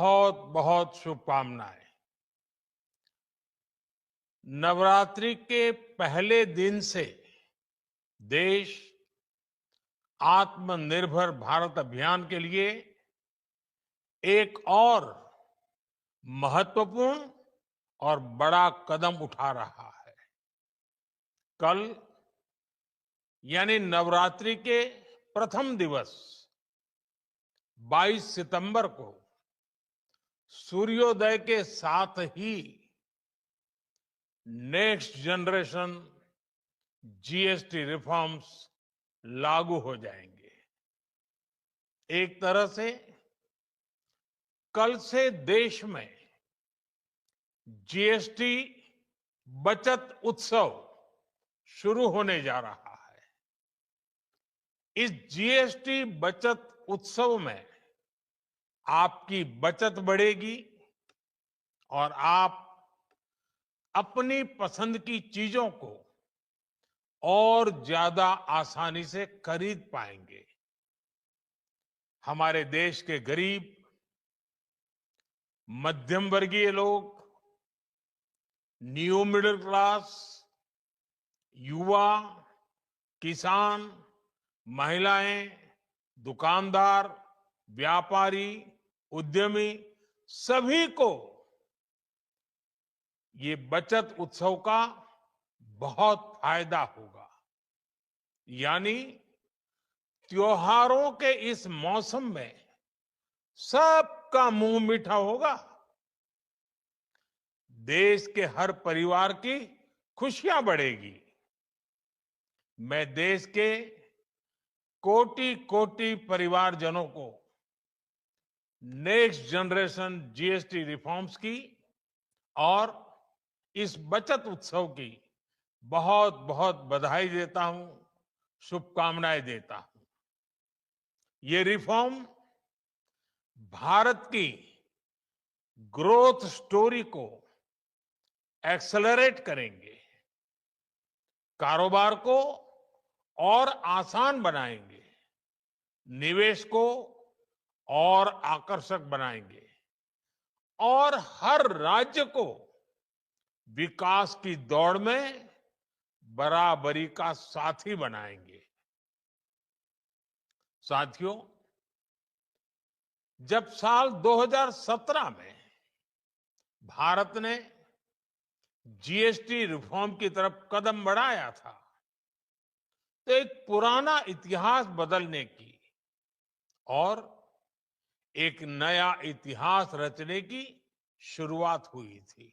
बहुत बहुत शुभकामनाएं। नवरात्रि के पहले दिन से देश आत्मनिर्भर भारत अभियान के लिए एक और महत्वपूर्ण और बड़ा कदम उठा रहा है। कल यानी नवरात्रि के प्रथम दिवस 22 सितंबर को सूर्योदय के साथ ही नेक्स्ट जनरेशन जीएसटी रिफॉर्म्स लागू हो जाएंगे। एक तरह से कल से देश में जीएसटी बचत उत्सव शुरू होने जा रहा है। इस जीएसटी बचत उत्सव में आपकी बचत बढ़ेगी और आप अपनी पसंद की चीजों को और ज्यादा आसानी से खरीद पाएंगे। हमारे देश के गरीब, मध्यम वर्गीय लोग, न्यू मिडिल क्लास, युवा, किसान, महिलाएं, दुकानदार, व्यापारी, उद्यमी, सभी को ये बचत उत्सव का बहुत फायदा होगा। यानी त्योहारों के इस मौसम में सबका मुंह मीठा होगा। देश के हर परिवार की खुशियां बढ़ेगी। मैं देश के कोटि कोटि परिवारजनों को नेक्स्ट जनरेशन जीएसटी रिफॉर्म्स की और इस बचत उत्सव की बहुत बहुत बधाई देता हूं, शुभकामनाएं देता हूं। ये रिफॉर्म भारत की ग्रोथ स्टोरी को एक्सेलरेट करेंगे, कारोबार को और आसान बनाएंगे, निवेश को और आकर्षक बनाएंगे और हर राज्य को विकास की दौड़ में बराबरी का साथी बनाएंगे। साथियों, जब साल 2017 में भारत ने जीएसटी रिफॉर्म की तरफ कदम बढ़ाया था, तो एक पुराना इतिहास बदलने की और एक नया इतिहास रचने की शुरुआत हुई थी।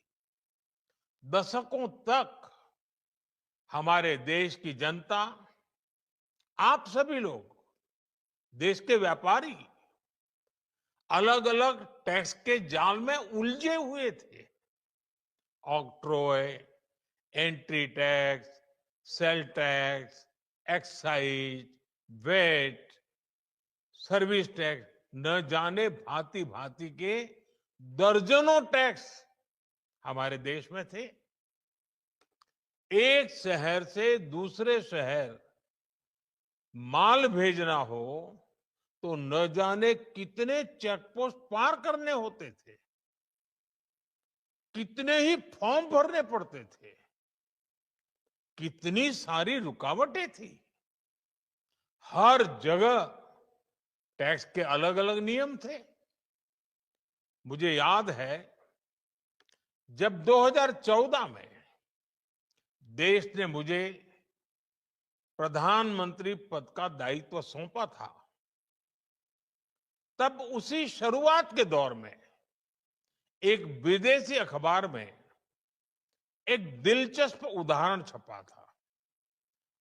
दशकों तक हमारे देश की जनता, आप सभी लोग, देश के व्यापारी अलग अलग टैक्स के जाल में उलझे हुए थे। Octroi, entry tax, sale tax, excise, VAT, service tax, न जाने भांति भांति के दर्जनों टैक्स हमारे देश में थे। एक शहर से दूसरे शहर माल भेजना हो तो न जाने कितने चेकपोस्ट पार करने होते थे, कितने ही फॉर्म भरने पड़ते थे, कितनी सारी रुकावटें थी। हर जगह टैक्स के अलग अलग नियम थे। मुझे याद है जब 2014 में देश ने मुझे प्रधानमंत्री पद का दायित्व सौंपा था, तब उसी शुरुआत के दौर में एक विदेशी अखबार में एक दिलचस्प उदाहरण छपा था।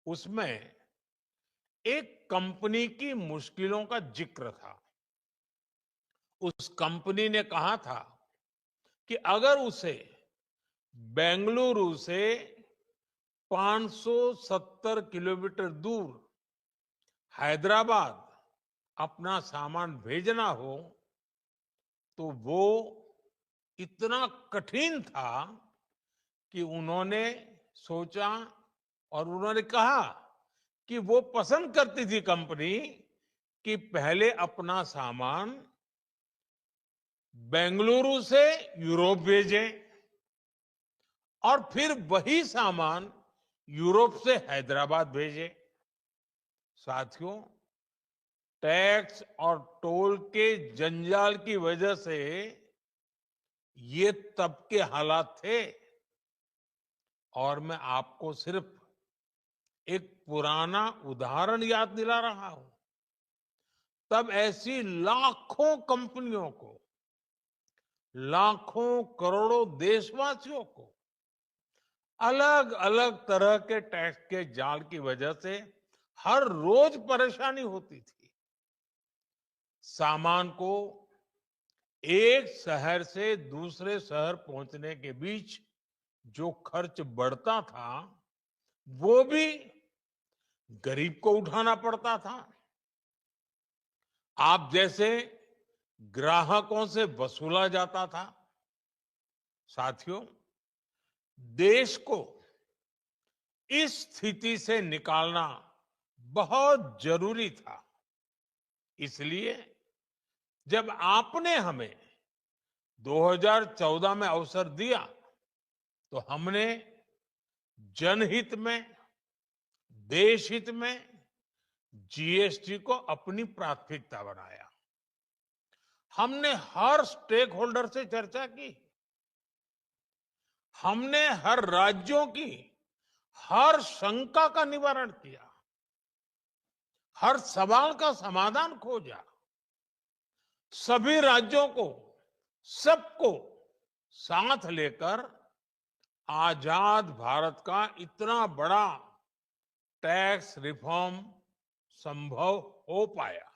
उसमें एक कंपनी की मुश्किलों का जिक्र था। उस कंपनी ने कहा था कि अगर उसे बेंगलुरु से 570 किलोमीटर दूर हैदराबाद अपना सामान भेजना हो तो वो इतना कठिन था कि उन्होंने सोचा और उन्होंने कहा कि वो पसंद करती थी कंपनी कि पहले अपना सामान बेंगलुरु से यूरोप भेजे और फिर वही सामान यूरोप से हैदराबाद भेजे। साथियों, टैक्स और टोल के जंजाल की वजह से ये तब के हालात थे। और मैं आपको सिर्फ एक पुराना उदाहरण याद दिला रहा हूं। तब ऐसी लाखों कंपनियों को, लाखों करोड़ों देशवासियों को अलग अलग तरह के टैक्स के जाल की वजह से हर रोज परेशानी होती थी। सामान को एक शहर से दूसरे शहर पहुंचने के बीच जो खर्च बढ़ता था, वो भी गरीब को उठाना पड़ता था। आप जैसे ग्राहकों से वसूला जाता था। साथियों, देश को इस स्थिति से निकालना बहुत जरूरी था। इसलिए जब आपने हमें 2014 में अवसर दिया, तो हमने जनहित में, देश हित में जीएसटी को अपनी प्राथमिकता बनाया। हमने हर स्टेक होल्डर से चर्चा की। हमने हर राज्यों की हर शंका का निवारण किया, हर सवाल का समाधान खोजा। सभी राज्यों को, सबको साथ लेकर आजाद भारत का इतना बड़ा टैक्स रिफॉर्म संभव हो पाया।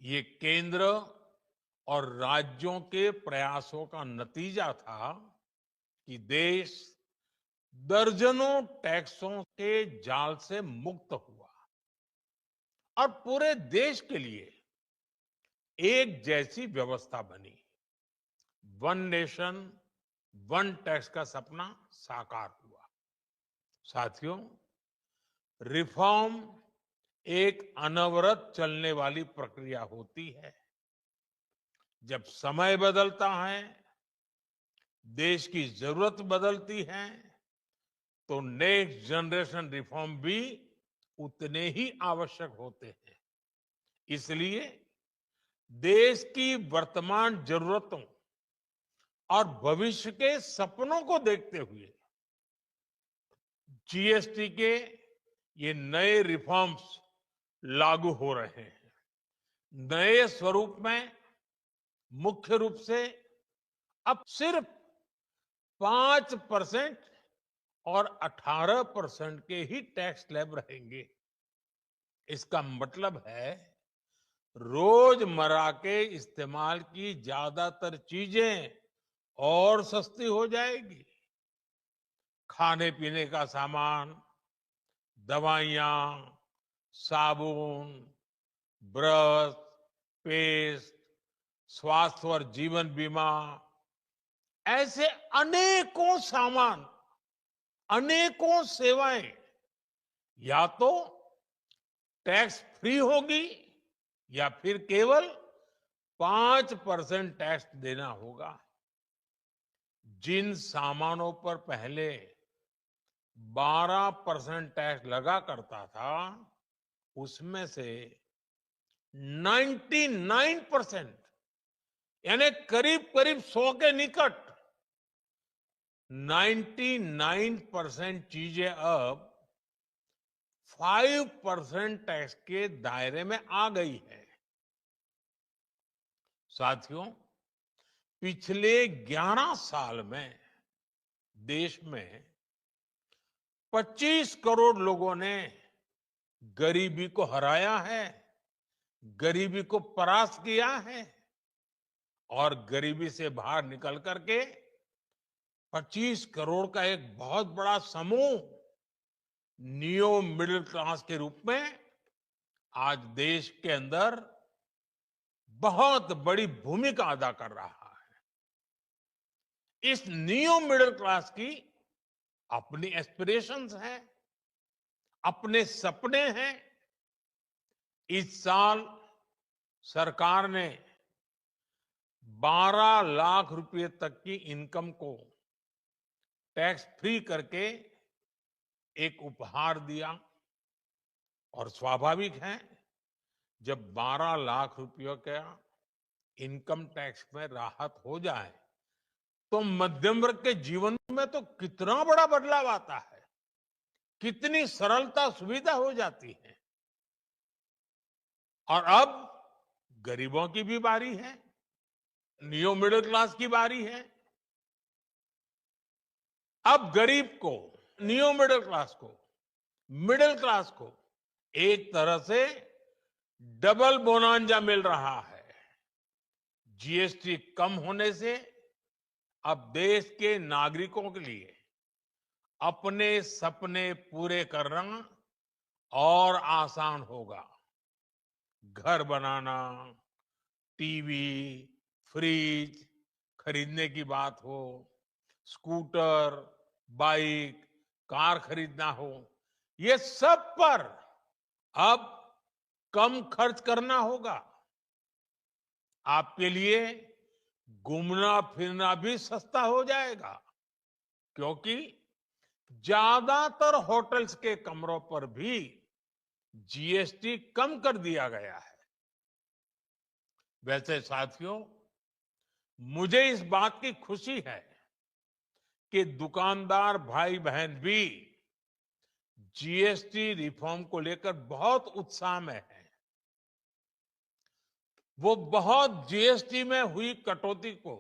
ये केंद्र और राज्यों के प्रयासों का नतीजा था कि देश दर्जनों टैक्सों के जाल से मुक्त हुआ और पूरे देश के लिए एक जैसी व्यवस्था बनी। वन नेशन वन टैक्स का सपना साकार हुआ। साथियों, रिफॉर्म एक अनवरत चलने वाली प्रक्रिया होती है। जब समय बदलता है, देश की जरूरत बदलती है, तो नेक्स्ट जनरेशन रिफॉर्म भी उतने ही आवश्यक होते हैं। इसलिए देश की वर्तमान जरूरतों और भविष्य के सपनों को देखते हुए जीएसटी के ये नए रिफॉर्म्स लागू हो रहे हैं। नए स्वरूप में मुख्य रूप से अब सिर्फ 5% और 18% के ही टैक्स स्लैब रहेंगे। इसका मतलब है रोजमर्रा के इस्तेमाल की ज्यादातर चीजें और सस्ती हो जाएगी। खाने पीने का सामान, दवाइयां, साबुन, ब्रश, पेस्ट, स्वास्थ्य और जीवन बीमा, ऐसे अनेकों सामान, अनेकों सेवाएं या तो टैक्स फ्री होगी या फिर केवल 5% टैक्स देना होगा। जिन सामानों पर पहले 12% टैक्स लगा करता था, उसमें से 99%, यानी करीब करीब 100 के निकट 99% चीजें अब 5% टैक्स के दायरे में आ गई है। साथियों, पिछले 11 साल में देश में 25 करोड़ लोगों ने गरीबी को हराया है, गरीबी को परास्त किया है और गरीबी से बाहर निकल करके 25 करोड़ का एक बहुत बड़ा समूह नियो मिडिल क्लास के रूप में आज देश के अंदर बहुत बड़ी भूमिका अदा कर रहा है। इस नियो मिडिल क्लास की अपनी एस्पिरेशंस हैं, अपने सपने हैं। इस साल सरकार ने 12 लाख रुपए तक की इनकम को टैक्स फ्री करके एक उपहार दिया। और स्वाभाविक है, जब 12 लाख रुपयों का इनकम टैक्स में राहत हो जाए तो मध्यम वर्ग के जीवन में तो कितना बड़ा बदलाव आता है, कितनी सरलता सुविधा हो जाती है। और अब गरीबों की भी बारी है, नियो मिडिल क्लास की बारी है। अब गरीब को, नियो मिडिल क्लास को एक तरह से डबल बोनांजा मिल रहा है। जीएसटी कम होने से अब देश के नागरिकों के लिए अपने सपने पूरे करना और आसान होगा। घर बनाना, टीवी, फ्रिज खरीदने की बात हो, स्कूटर, बाइक, कार खरीदना हो, ये सब पर अब कम खर्च करना होगा। आपके लिए घूमना फिरना भी सस्ता हो जाएगा, क्योंकि ज्यादातर होटल्स के कमरों पर भी जीएसटी कम कर दिया गया है। वैसे साथियों, मुझे इस बात की खुशी है कि दुकानदार भाई बहन भी जीएसटी रिफॉर्म को लेकर बहुत उत्साह में है। वो बहुत जीएसटी में हुई कटौती को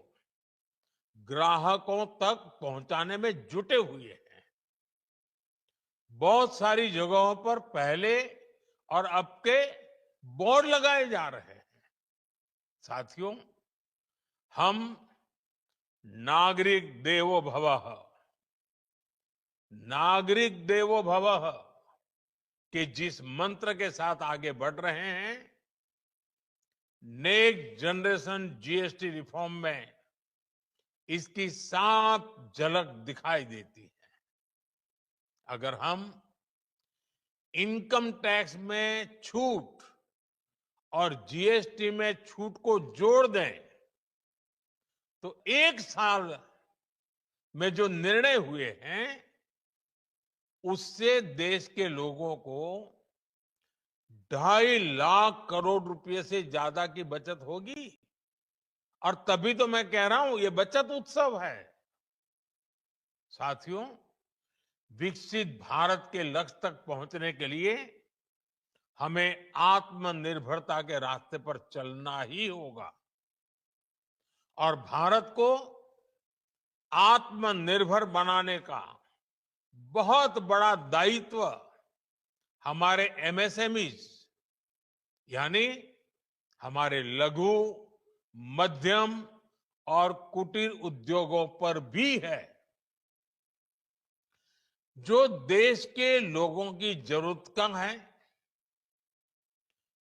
ग्राहकों तक पहुंचाने में जुटे हुए हैं। बहुत सारी जगहों पर पहले और अब के बोर्ड लगाए जा रहे हैं। साथियों, हम नागरिक देवो भवः, नागरिक देवो भवः के जिस मंत्र के साथ आगे बढ़ रहे हैं, नेक्स्ट जनरेशन जीएसटी रिफॉर्म में इसकी साफ झलक दिखाई देती है। अगर हम इनकम टैक्स में छूट और जीएसटी में छूट को जोड़ दें तो एक साल में जो निर्णय हुए हैं उससे देश के लोगों को 2.5 लाख करोड़ रुपए से ज्यादा की बचत होगी। और तभी तो मैं कह रहा हूं, ये बचत उत्सव है। साथियों, विकसित भारत के लक्ष्य तक पहुंचने के लिए हमें आत्मनिर्भरता के रास्ते पर चलना ही होगा। और भारत को आत्मनिर्भर बनाने का बहुत बड़ा दायित्व हमारे एमएसएमईज, यानी हमारे लघु, मध्यम और कुटीर उद्योगों पर भी है, जो देश के लोगों की जरूरत का है,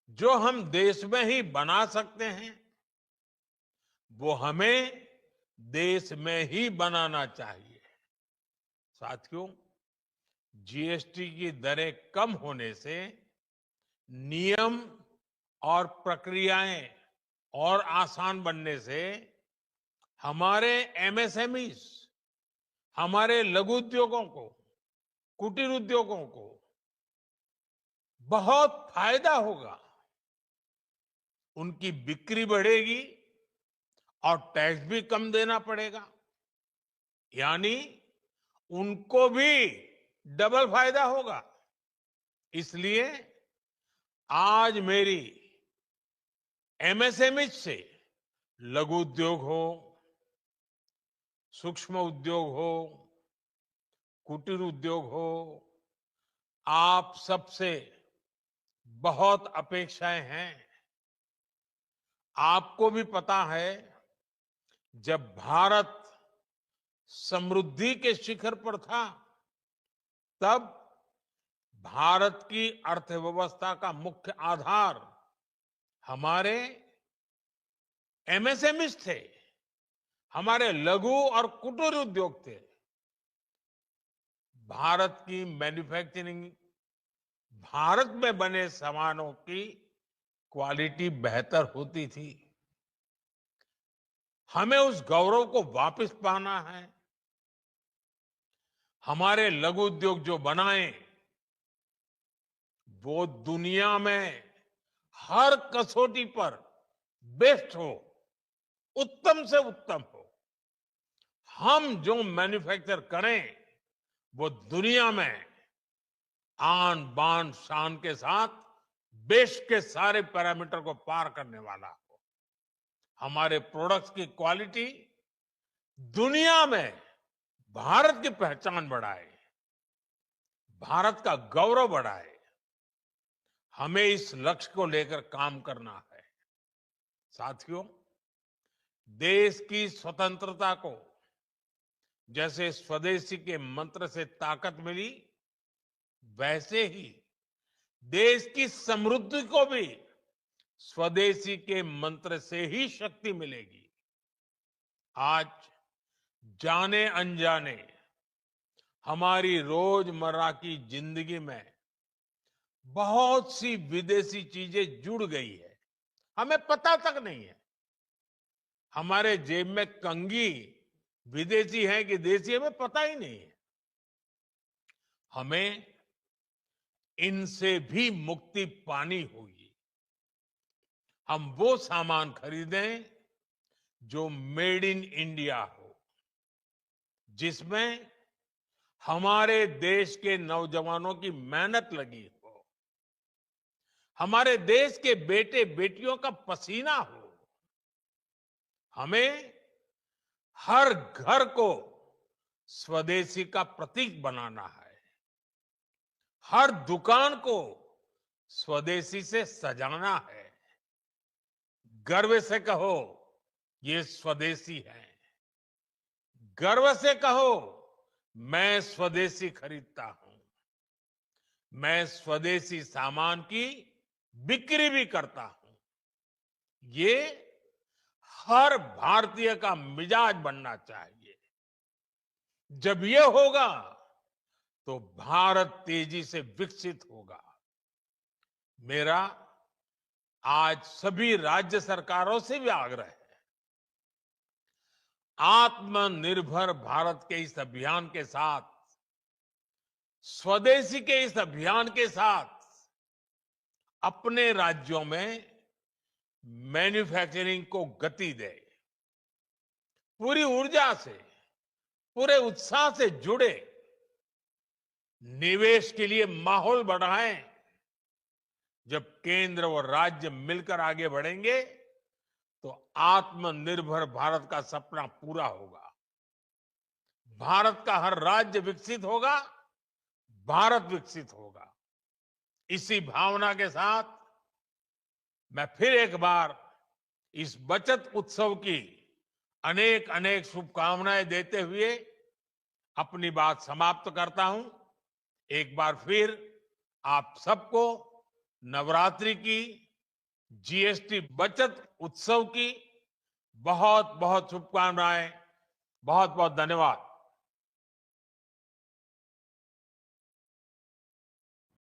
जो हम देश में ही बना सकते हैं, वो हमें देश में ही बनाना चाहिए। साथियों, जीएसटी की दरें कम होने से नियम और प्रक्रियाएं और आसान बनने से हमारे एमएसएमईज, हमारे लघु उद्योगों को, कुटीर उद्योगों को बहुत फायदा होगा। उनकी बिक्री बढ़ेगी और टैक्स भी कम देना पड़ेगा, यानी उनको भी डबल फायदा होगा। इसलिए आज मेरी एमएसएमई से लघु उद्योग हो, सूक्ष्म उद्योग हो, कुटीर उद्योग हो, आप सबसे बहुत अपेक्षाएं हैं। आपको भी पता है, जब भारत समृद्धि के शिखर पर था, तब भारत की अर्थव्यवस्था का मुख्य आधार हमारे एमएसएमई थे, हमारे लघु और कुटीर उद्योग थे। भारत की मैन्युफैक्चरिंग, भारत में बने सामानों की क्वालिटी बेहतर होती थी। हमें उस गौरव को वापस पाना है। हमारे लघु उद्योग जो बनाए वो दुनिया में हर कसौटी पर बेस्ट हो, उत्तम से उत्तम हो। हम जो मैन्युफैक्चर करें वो दुनिया में आन बान शान के साथ देश के सारे पैरामीटर को पार करने वाला हो। हमारे प्रोडक्ट्स की क्वालिटी दुनिया में भारत की पहचान बढ़ाए, भारत का गौरव बढ़ाए। हमें इस लक्ष्य को लेकर काम करना है। साथियों, देश की स्वतंत्रता को जैसे स्वदेशी के मंत्र से ताकत मिली, वैसे ही देश की समृद्धि को भी स्वदेशी के मंत्र से ही शक्ति मिलेगी। आज जाने अनजाने हमारी रोजमर्रा की जिंदगी में बहुत सी विदेशी चीजें जुड़ गई है, हमें पता तक नहीं है। हमारे जेब में कंघी विदेशी है कि देसी, हमें पता ही नहीं है। हमें इनसे भी मुक्ति पानी होगी। हम वो सामान खरीदें जो मेड इन इंडिया हो, जिसमें हमारे देश के नौजवानों की मेहनत लगी हो, हमारे देश के बेटे बेटियों का पसीना हो। हमें हर घर को स्वदेशी का प्रतीक बनाना है, हर दुकान को स्वदेशी से सजाना है। गर्व से कहो ये स्वदेशी है, गर्व से कहो मैं स्वदेशी खरीदता हूं, मैं स्वदेशी सामान की बिक्री भी करता हूं। ये हर भारतीय का मिजाज बनना चाहिए। जब ये होगा तो भारत तेजी से विकसित होगा। मेरा आज सभी राज्य सरकारों से भी आग्रह है, आत्मनिर्भर भारत के इस अभियान के साथ, स्वदेशी के इस अभियान के साथ अपने राज्यों में मैन्युफैक्चरिंग को गति दे, पूरी ऊर्जा से, पूरे उत्साह से जुड़े, निवेश के लिए माहौल बढ़ाएं। जब केंद्र और राज्य मिलकर आगे बढ़ेंगे तो आत्मनिर्भर भारत का सपना पूरा होगा। भारत का हर राज्य विकसित होगा, भारत विकसित होगा। इसी भावना के साथ मैं फिर एक बार इस बचत उत्सव की अनेक अनेक शुभकामनाएं देते हुए अपनी बात समाप्त करता हूं। एक बार फिर आप सबको नवरात्रि की, जीएसटी बचत उत्सव की बहुत बहुत शुभकामनाएं। बहुत बहुत धन्यवाद।